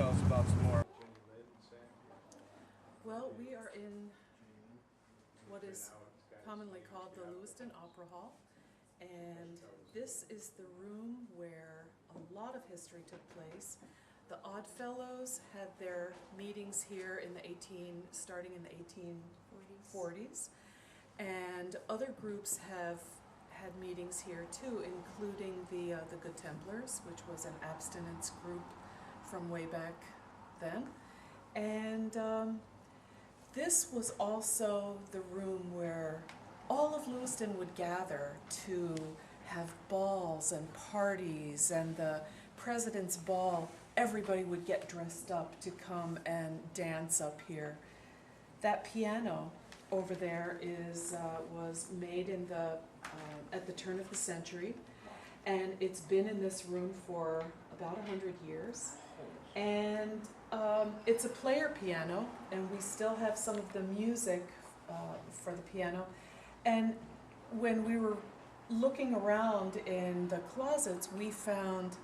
tell us about some more. Well, we are in what is commonly called the Lewiston Opera Hall, and this is the room where a lot of history took place. The Oddfellows had their meetings here in the starting in the 1840s, and other groups have had meetings here too, including the Good Templars, which was an abstinence group from way back then. And this was also the room where all of Lewiston would gather to have balls and parties, and the President's Ball, everybody would get dressed up to come and dance up here. That piano over there was made in at the turn of the century, and it's been in this room for about 100 years. And it's a player piano, and we still have some of the music for the piano. And when we were looking around in the closets, we found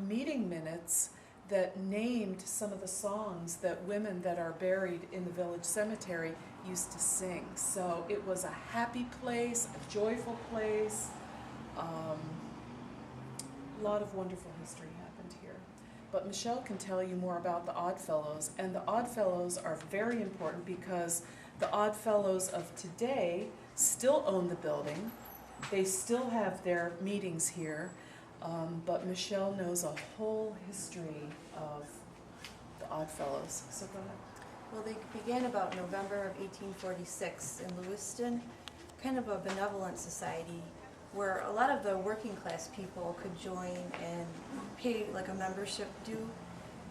meeting minutes that named some of the songs that women that are buried in the village cemetery used to sing. So it was a happy place, a joyful place. A lot of wonderful history happened here. But Michelle can tell you more about the Oddfellows, and the Oddfellows are very important because the Oddfellows of today still own the building. They still have their meetings here, but Michelle knows a whole history of the Oddfellows. So go ahead. Well, they began about November of 1846 in Lewiston, kind of a benevolent society where a lot of the working class people could join and pay like a membership due,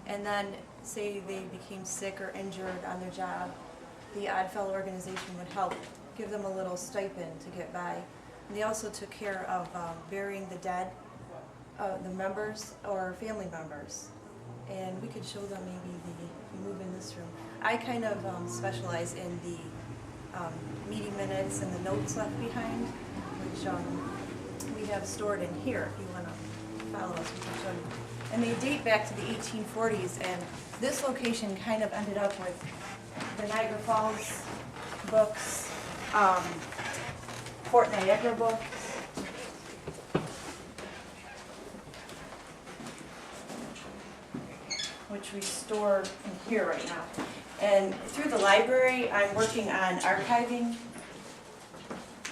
and then say they became sick or injured on their job, the Oddfellow organization would help give them a little stipend to get by. And they also took care of burying the dead, the members or family members. And we could show them maybe if we move in this room. I kind of specialize in the meeting minutes and the notes left behind, which we have stored in here. If you want to follow us, we can show you. And they date back to the 1840s, and this location kind of ended up with the Niagara Falls books, Fort Niagara books, which we store in here right now. And through the library, I'm working on archiving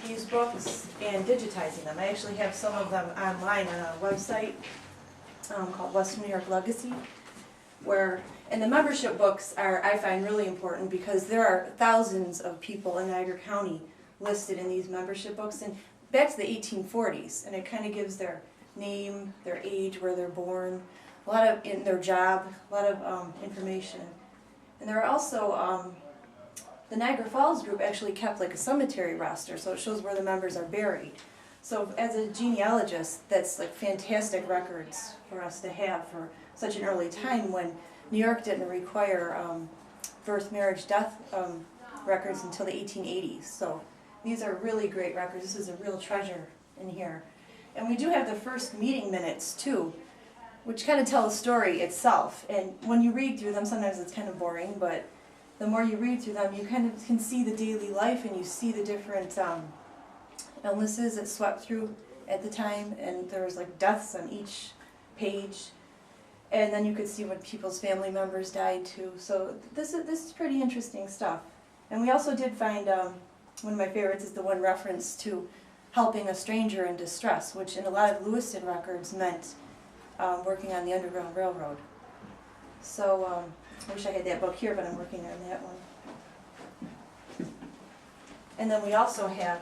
these books and digitizing them. I actually have some of them online on a website called Western New York Legacy, and the membership books are, I find, really important because there are thousands of people in Niagara County listed in these membership books, and back to the 1840s, and it kind of gives their name, their age, where they're born, a lot of in their job, a lot of information. And there are also the Niagara Falls group actually kept like a cemetery roster, so it shows where the members are buried. So as a genealogist, that's like fantastic records for us to have for such an early time when New York didn't require birth, marriage, death records until the 1880s. So these are really great records. This is a real treasure in here. And we do have the first meeting minutes too, which kind of tell a story itself. And when you read through them, sometimes it's kind of boring, but the more you read through them, you kind of can see the daily life, and you see the different illnesses that swept through at the time, and there was like deaths on each page. And then you could see when people's family members died too. So this is pretty interesting stuff. And we also did find, one of my favorites is the one reference to helping a stranger in distress, which in a lot of Lewiston records meant working on the Underground Railroad. So I wish I had that book here, but I'm working on that one. And then we also have,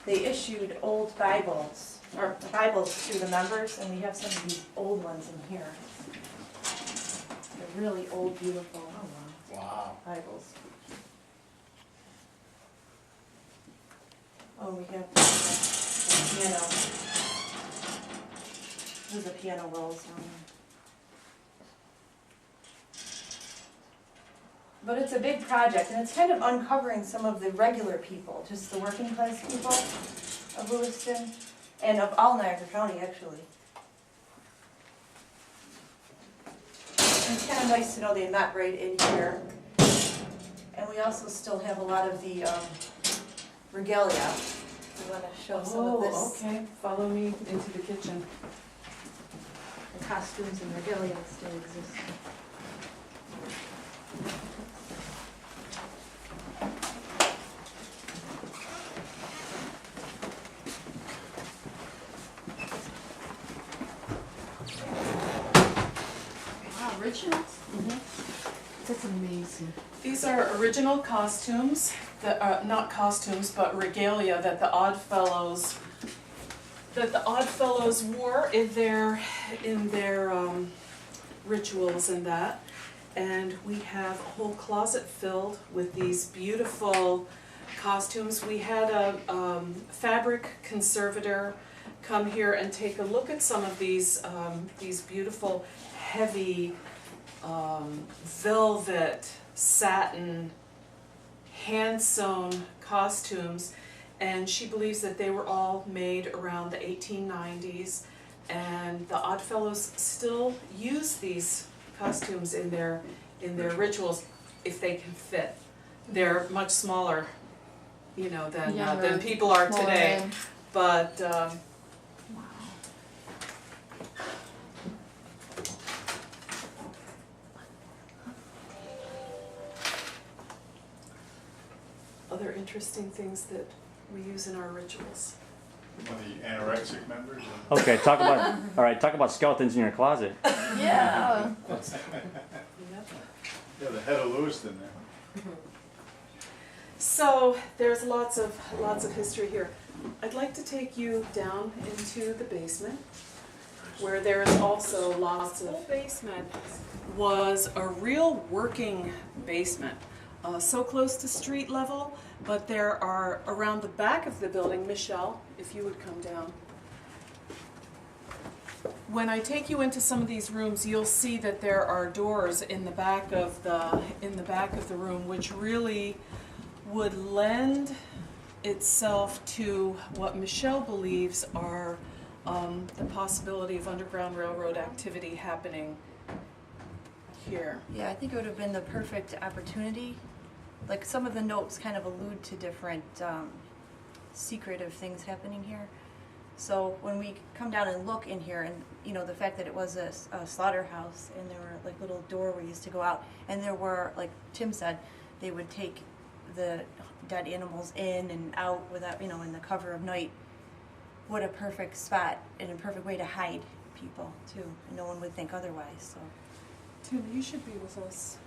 they issued old Bibles, or Bibles to the members, and we have some of these old ones in here. They're really old, beautiful Bibles. Oh, we have the piano. There's the piano rolls down there. But it's a big project, and it's kind of uncovering some of the regular people, just the working class people of Lewiston, and of all Niagara County, actually. kind of nice to know they met right in here. And we also still have a lot of the regalia. We want to show some of this. Okay, follow me into the kitchen. The costumes and regalia that still exist. Wow, originals? That's amazing. These are original costumes, that are not costumes, but regalia that the Oddfellows wore in their rituals and that. And we have a whole closet filled with these beautiful costumes. We had a fabric conservator come here and take a look at some of these beautiful, heavy velvet, satin, hand-sewn costumes, and she believes that they were all made around the 1890s, and the Oddfellows still use these costumes in their rituals if they can fit. They're much smaller, you know, than people are today, but other interesting things that we use in our rituals. One of the anorexic members. Okay, talk about skeletons in your closet. Yeah. Yeah, the head of Lewiston there. So there's lots of history here. I'd like to take you down into the basement, where there is also lots of. The whole basement was a real working basement, so close to street level. But there are around the back of the building. Michelle, if you would come down. When I take you into some of these rooms, you'll see that there are doors in the back of the room, which really would lend itself to what Michelle believes are the possibility of Underground Railroad activity happening here. Yeah, I think it would have been the perfect opportunity. Like some of the notes kind of allude to different secretive things happening here. So when we come down and look in here, and you know the fact that it was a slaughterhouse, and there were like little doorways to go out, and there were, like Tim said, they would take the dead animals in and out without, you know, in the cover of night. What a perfect spot and a perfect way to hide people too, and no one would think otherwise. So Tim, you should be with us.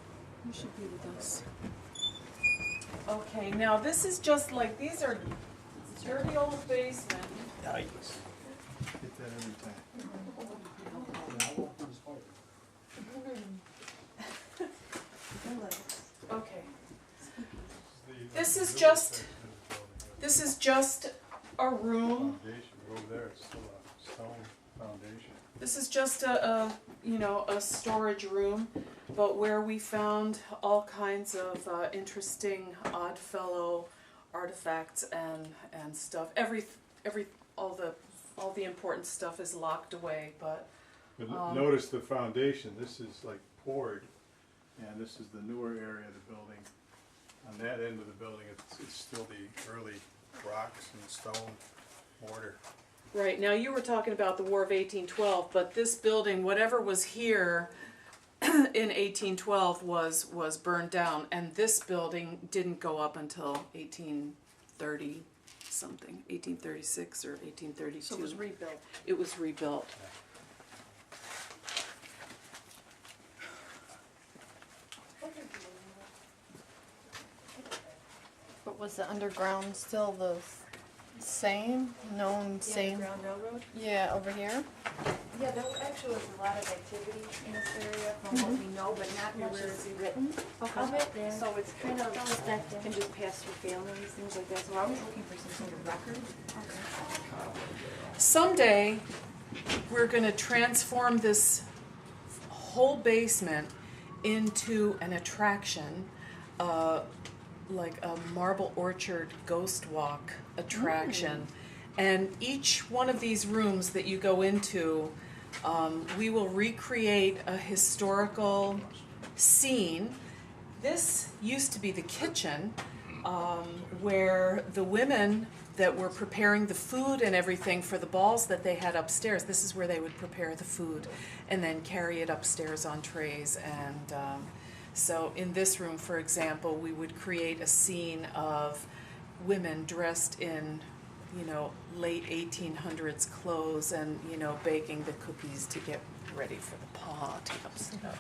You should be with us. Okay, now this is just like, these are dirty old basement. Yikes. Get that every time. Okay. This is just a room. Foundation, over there, it's still a stone foundation. This is just a storage room, but where we found all kinds of interesting Oddfellow artifacts and stuff. All the important stuff is locked away, but Notice the foundation, this is like poured, and this is the newer area of the building. On that end of the building, it's still the early rocks and stone mortar. right, now you were talking about the War of 1812, but this building, whatever was here in 1812 was burned down, and this building didn't go up until 1830 something, 1836 or 1832. So it was rebuilt. It was rebuilt. But was the underground still the same, known same? Underground Railroad. Yeah, over here. Yeah, there actually was a lot of activity in this area from what we know, but not much is written of it. So it's kind of, can just pass through families, things like that. So we're always looking for some sort of record. Someday, we're going to transform this whole basement into an attraction, like a Marble Orchard ghost walk attraction. And each one of these rooms that you go into We will recreate a historical scene. This used to be the kitchen, where the women that were preparing the food and everything for the balls that they had upstairs, this is where they would prepare the food and then carry it upstairs on trays. And so in this room, for example, we would create a scene of women dressed in, you know, late 1800s clothes and, you know, baking the cookies to get ready for the party upstairs.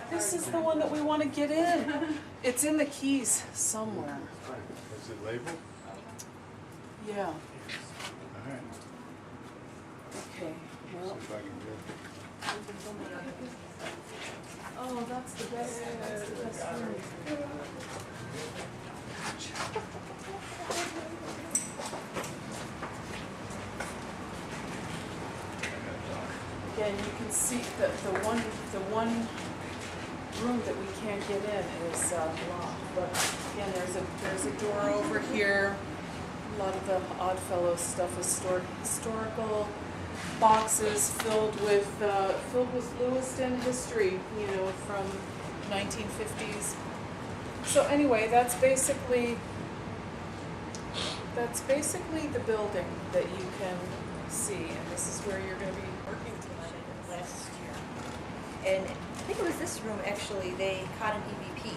This is the one that we want to get in. It's in the keys somewhere. Is it labeled? Yeah. All right. Okay. Well, See if I can get it. oh, that's the best. That's the best room. Again, you can see that the one room that we can't get in is locked. But again, there's a door over here. A lot of the Oddfellows stuff is stored. Historical boxes filled with Lewiston history, you know, from 1950s. So anyway, that's basically the building that you can see, and this is where you're going to be working tonight. Last year. And I think it was this room actually, they caught an EVP.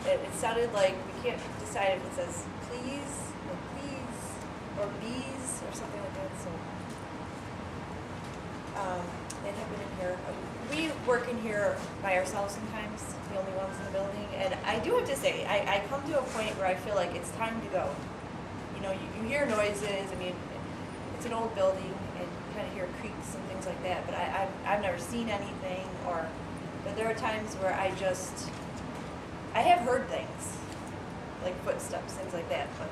It sounded like, we can't decide if it says please or bees or something like that, so. It happened in here. We work in here by ourselves sometimes, the only ones in the building, and I do have to say, I come to a point where I feel like it's time to go. You know, you hear noises, I mean, it's an old building, and you kind of hear creaks and things like that, but I've never seen anything, but there are times where I have heard things, like footsteps, things like that, but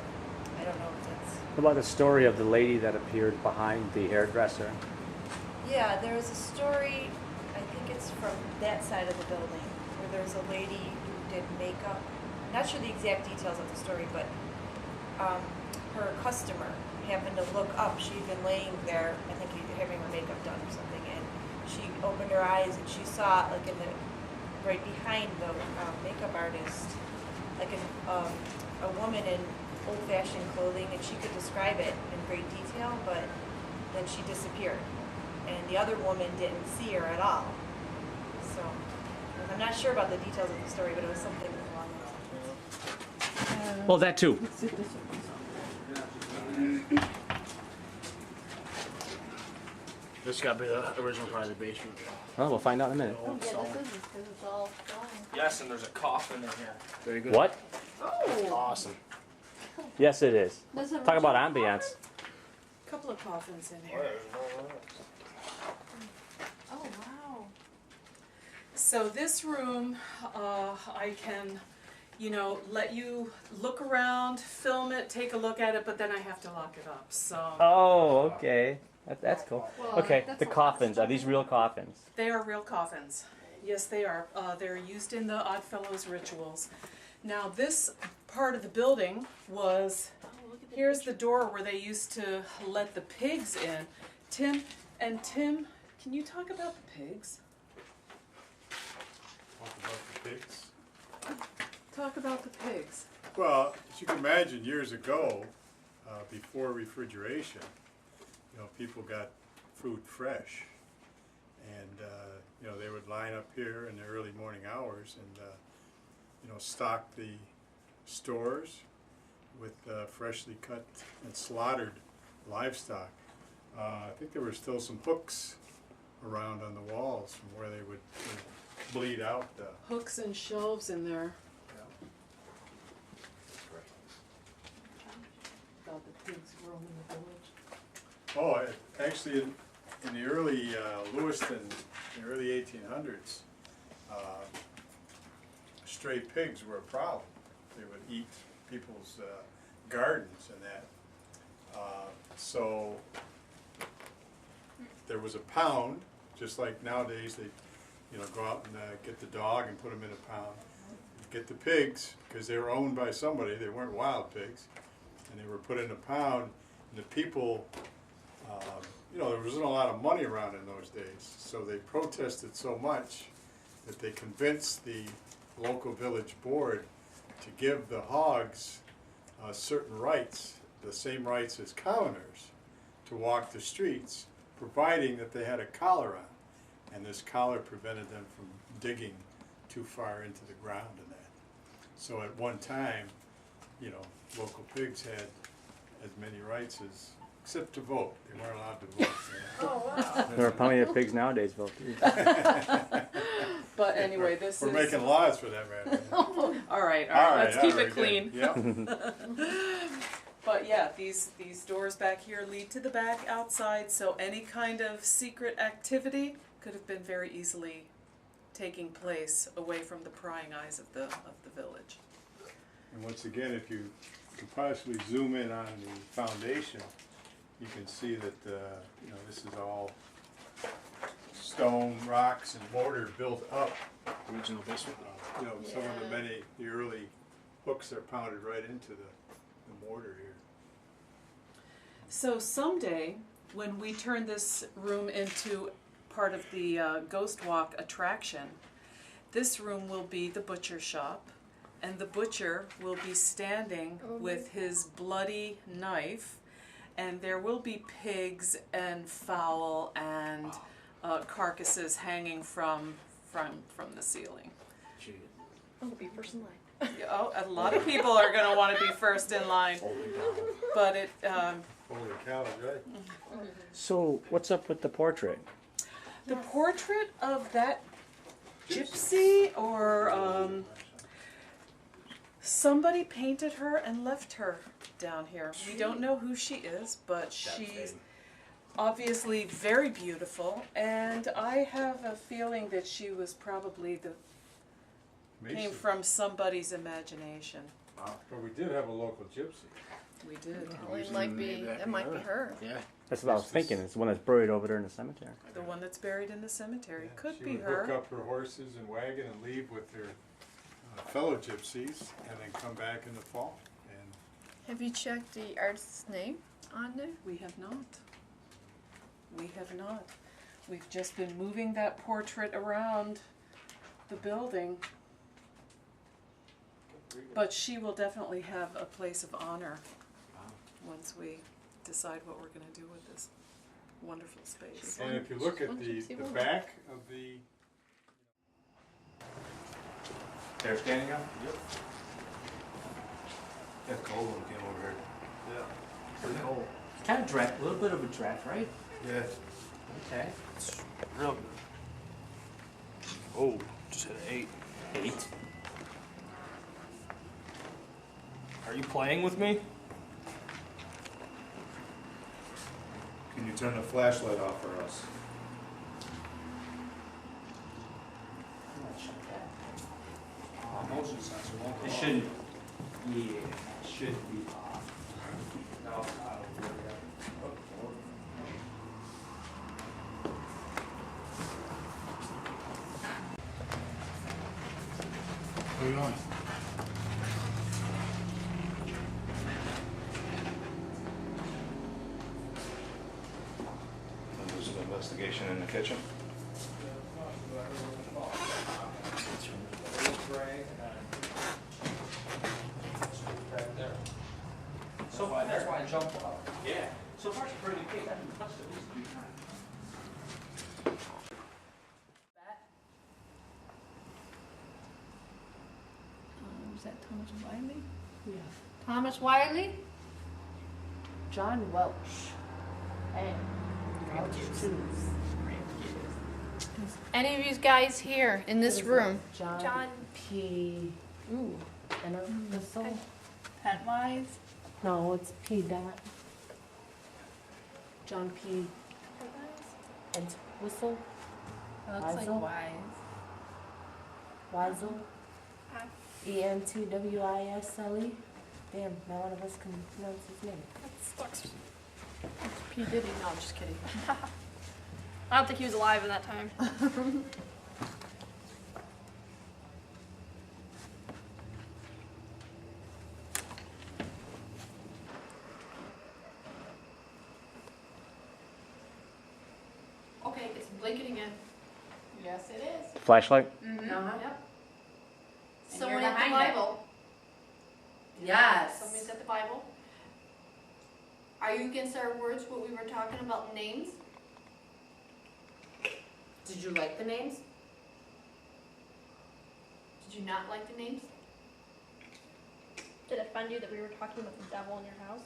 I don't know if that's... What about the story of the lady that appeared behind the hairdresser? Yeah, there was a story, I think it's from that side of the building, where there's a lady who did makeup. I'm not sure the exact details of the story, but her customer happened to look up. She'd been laying there, I think having her makeup done or something, and she opened her eyes and she saw, like right behind the makeup artist, like a woman in old-fashioned clothing, and she could describe it in great detail, but then she disappeared. And the other woman didn't see her at all. So, I'm not sure about the details of the story, but it was something along those lines. Well, that too. This got to be the original part of the basement. Well, we'll find out in a minute. Oh, yeah, this is because it's all gone. Yes, and there's a coffin in here. Very good. What? Oh, Awesome. Yes, it is. there's a Talk about original ambience. Couple of coffins in here. Oh, wow. So this room, I can, you know, let you look around, film it, take a look at it, but then I have to lock it up. So Oh, okay. That's cool. Well, Okay, that's the a lot. coffins. Are these real coffins? they are real coffins. Yes, they are. They're used in the Oddfellows rituals. Now this part of the building was, here's the door where they used to let the pigs in. Tim, can you talk about the pigs? Talk about the pigs. Talk about the pigs. Well, as you can imagine, years ago, before refrigeration, you know, people got food fresh, and you know, they would line up here in the early morning hours and you know, stock the stores with freshly cut and slaughtered livestock. I think there were still some hooks around on the walls from where they would bleed out. Hooks and shelves in there. About the pigs roaming the village. Oh, actually, in the early Lewiston, in the early 1800s, stray pigs were a problem. They would eat people's gardens and that. So there was a pound, just like nowadays they, you know, go out and get the dog and put him in a pound. get the pigs, because they were owned by somebody, they weren't wild pigs, and they were put in a pound, and the people, there wasn't a lot of money around in those days, so they protested so much that they convinced the local village board to give the hogs certain rights, the same rights as commoners, to walk the streets, providing that they had a collar on. And this collar prevented them from digging too far into the ground and that. So at one time, local pigs had as many rights as, except to vote. They weren't allowed to vote. Oh, wow. There are plenty of pigs nowadays, Bill. But anyway, this We're is... making laws for that matter. All right, let's keep it clean. Yep. But yeah, these doors back here lead to the back outside, so any kind of secret activity could have been very easily taking place away from the prying eyes of the village. And once again, if you could possibly zoom in on the foundation, you can see that this is all stone, rocks, and mortar built up. Original basement. Some of the early hooks are pounded right into the mortar here. So someday, when we turn this room into part of the Ghost Walk attraction, this room will be the butcher shop, and the butcher will be standing with his bloody knife, and there will be pigs and fowl and carcasses hanging from the ceiling. Gee. I'll be first in line. A lot of people are going to want to be first in line, but it. Holy cow, right? So, what's up with the portrait? The portrait of that gypsy, or somebody painted her and left her down here. We don't know who she is, but she's obviously very beautiful, and I have a feeling that she was probably came Mason. from somebody's imagination. But we did have a local gypsy. We did. Well, it might be her. Yeah. That's what I was thinking. It's the one that's buried over there in the cemetery. The one that's buried in the cemetery. Could She be would her. hook up her horses and wagon and leave with her fellow gypsies, and then come back in the fall. And Have you checked the artist's name on there? We have not. We have not. We've just been moving that portrait around the building. But she will definitely have a place of honor once we decide what we're going to do with this wonderful space. And if you look at the back of the... They're standing up? Yep. That cold one came over here. Yeah. Pretty cold. Kind of draft, a little bit of a draft, right? Yeah. Okay. It's real good. Oh, just hit an 8. 8. Are you playing with me? Can you turn the flashlight off for us? Motion sensor won't It shouldn't. Yeah, it should be off. No, Where are you going? There's an investigation in the kitchen. So far, that's why I jumped up. Yeah. So far, it's pretty big. I haven't touched it at least 3 times. Is that Thomas Wiley? Yeah. Thomas Wiley? John Welch. And Welch too. Any of you guys here in this room? John P. Ooh. And a whistle. Pentwise? No, it's P. Dot. John P. And whistle. Looks like Weisel? Wise. Weisel. ENTWISLE. Damn, now one of us can pronounce his name. That's P. Diddy. No, I'm just kidding. I don't think he was alive in that time. blinking again. Yes, it is. Flashlight? Mm-hmm. Uh-huh. Yep. And Someone you're at the behind it. Bible. Yes. Somebody's at the Bible. Are you against our words, what we were talking about names? Did you like the names? Did you not like the names? Did it offend you that we were talking about the devil in your house?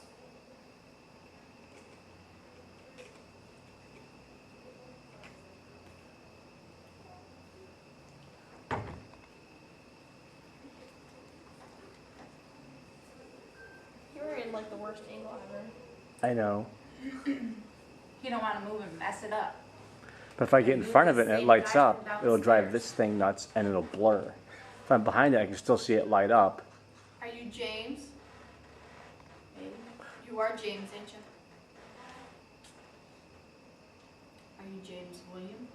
You were in like the worst angle ever. I know. You don't want to move and mess it up. But if I get in front of it and it lights up, it'll drive this thing nuts and it'll blur. If I'm behind it, I can still see it light up. Are you James? You are James, ain't you? Are you James William?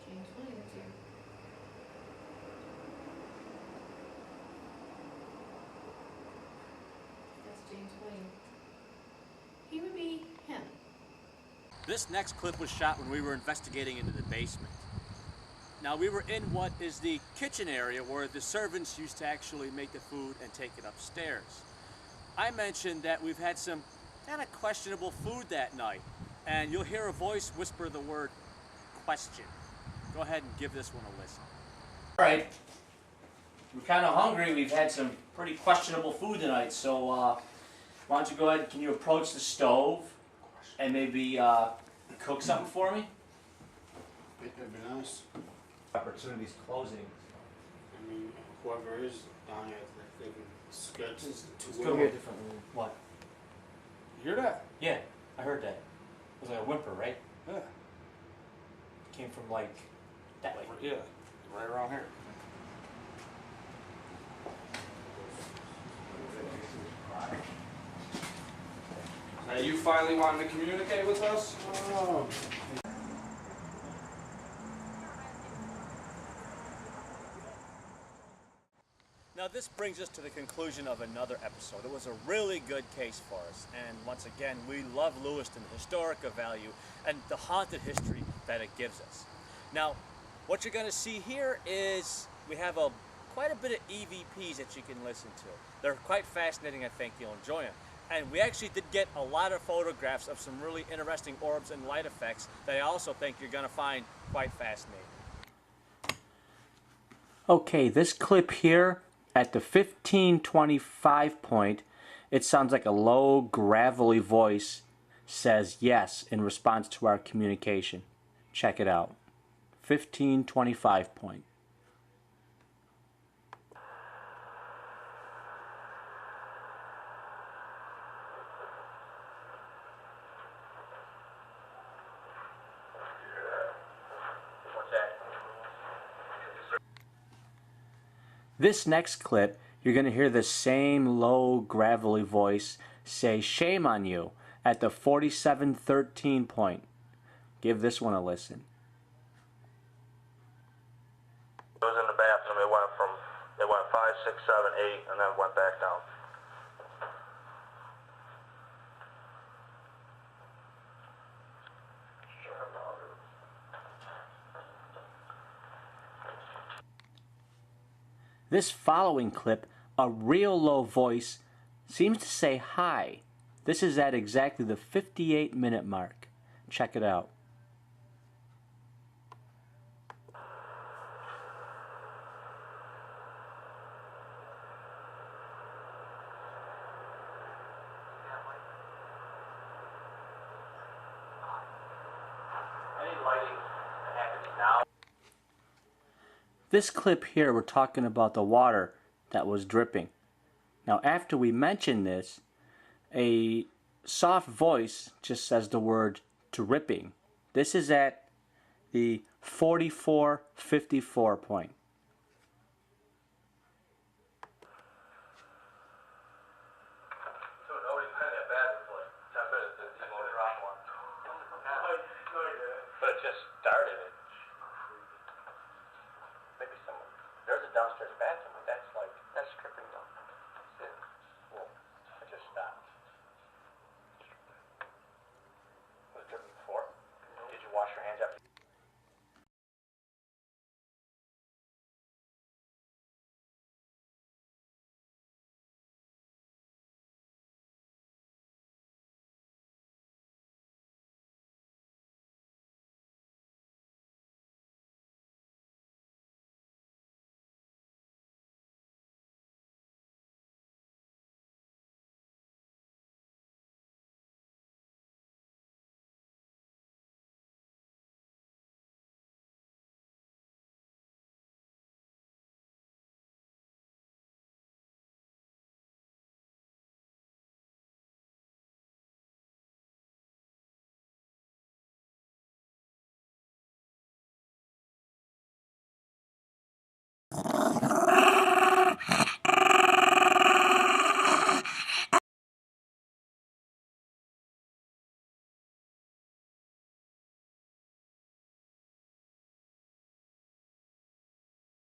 James Williams here. That's James William. He would be him. This next clip was shot when we were investigating into the basement. Now we were in what is the kitchen area where the servants used to actually make the food and take it upstairs. I mentioned that we've had some kind of questionable food that night, and you'll hear a voice whisper the word question. Go ahead and give this one a listen. All right, we're kind of hungry. We've had some pretty questionable food tonight, so why don't you go ahead, can you approach the stove and maybe cook something for me? That'd be nice. Opportunity's closing. I mean, whoever is down here, they can sketch Let's go to a different room. What? You hear that? Yeah, I heard that. It was like a whimper, right? Yeah. Came from like that way. Yeah, right around here. Are you finally wanting to communicate with us? Oh. Now this brings us to the conclusion of another episode. It was a really good case for us, and once again, we love Lewiston, the historical value, and the haunted history that it gives us. Now, what you're going to see here is we have quite a bit of EVPs that you can listen to. They're quite fascinating. I think you'll enjoy them. And we actually did get a lot of photographs of some really interesting orbs and light effects that I also think you're going to find quite fascinating. Okay, this clip here at the 1525 point, it sounds like a low, gravelly voice says yes in response to our communication. Check it out. 1525 point. This next clip, you're going to hear the same low, gravelly voice say shame on you at the 4713 point. Give this one a listen. It was in the bathroom. It went 5, 6, 7, 8, and then went back down. This following clip, a real low voice seems to say hi. This is at exactly the 58-minute mark. Check it out. Any lighting happening now? This clip here, we're talking about the water that was dripping. Now, after we mention this, a soft voice just says the word dripping. This is at the 4454 point.